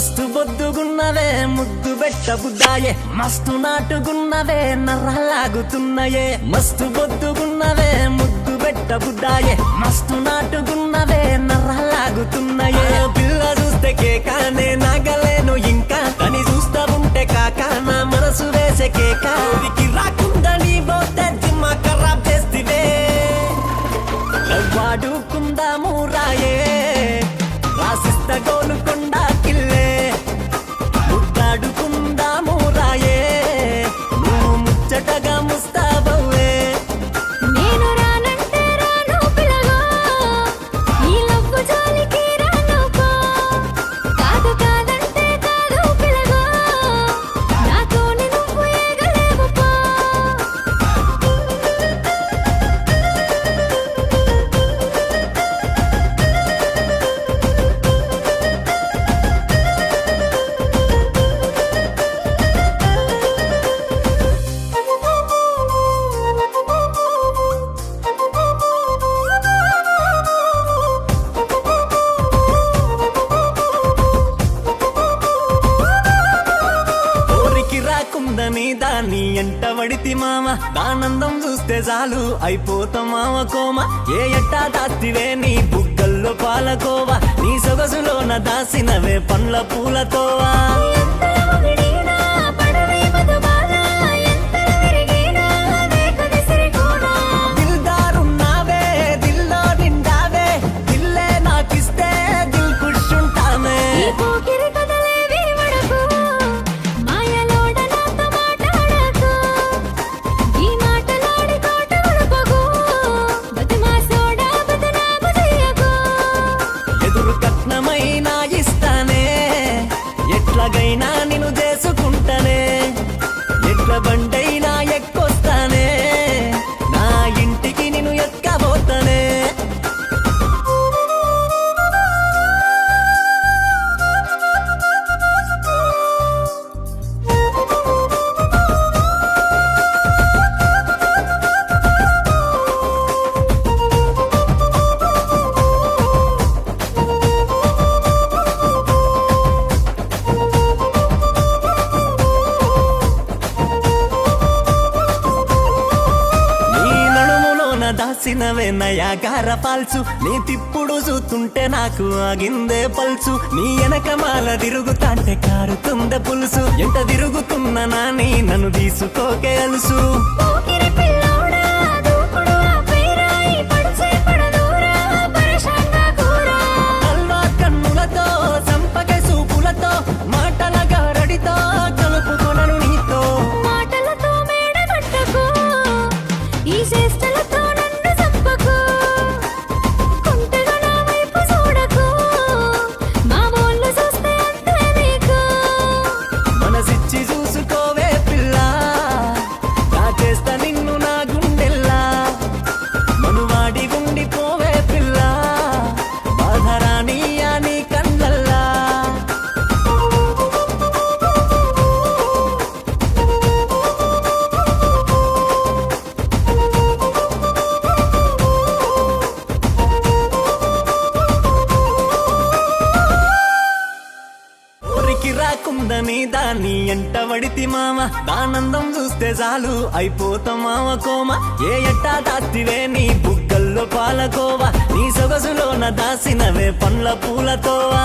మస్తు బొద్దుగున్నవే ముద్దు బెట్ట బుద్దాయే మస్తు నాటుగున్నవే నర్రలాగుతున్నాయే మస్తు బొద్దుగున్నవే ముద్దు బెట్ట బుద్దాయే మస్తు నాటుగున్నవే నర్రలాగుతున్నాయే పిల్ల చూస్తే కేకానే నాగలేను ఇంకా తని చూస్తా ఉంటే కాక నా మనసు వేసే కేక ఊరికి రాకుందని పోతే జిమ్మా ఖరాబ్ చేస్తివే వాడుకుందాము రాయే రాసిస్త గోలుకొండ కిల్లే ముద్దాడుకుందాము రాయే నువ్వు ముచ్చటగా ముస్తాబవ్వే నేను రానంటే రాను పిల్లగా ఈ లవ్వు జోలికి రానుకో కాదు కాదంటే కాదు పిల్లగా నాతోని నువ్వు ఏగలేవు పో రాకుందని దాన్ని ఎంట వడితి మామ దానందం చూస్తే చాలు అయిపోతా మామ కోమ ఏ ఎట్టా దాస్తివే నీ బుగ్గల్లో పాలకోవా నీ సొగసులోన దాసినవే పండ్ల పూలతోవా దిల్దారున్నావే దిల్లో నిండావే దిల్లే నాకిస్తే దిల్ ఖుషుంటామే ఎదురు కట్నమైనా ఇస్తానే ఎట్లాగైనా నిన్ను చేసుకుంటానే ఎట్ల బండైనా ఎక్కొస్తానే నా ఇంటికి నిన్ను ఎక్కబోతానే దాసినవే నయాగార పాల్చు నీ తిప్పుడు చూస్తుంటే నాకు ఆగిందే పల్సు నీ వెనకమాల తిరుగుతాంటే కారుతుందే పులుసు ఎంత తిరుగుతున్నా నాని నన్ను తీసుకోకే అలుసు కల్వా కన్నులతో సంపక సూపులతో మాటల గారడితో కలుపుకొనను నీతో మాటలతో మేడ పట్టకు ఈ చేష్టలతో మనసిచ్చి చూసుకోవే పిల్ల దాచేస్తా నిన్ను నా గుండెల్లా మనువాడి గుండిపోవే పిల్ల బాధరాని అని కళ్ళల్లా రాకుందని దాన్ని ఎంట వడితి మామ దానందం చూస్తే చాలు అయిపోతా మామ కోమ ఏ ఎట్టా దాస్తివే నీ బుగ్గల్లో పాలకోవా నీ సొగసులోన దాసినవే పండ్ల పూలతోవా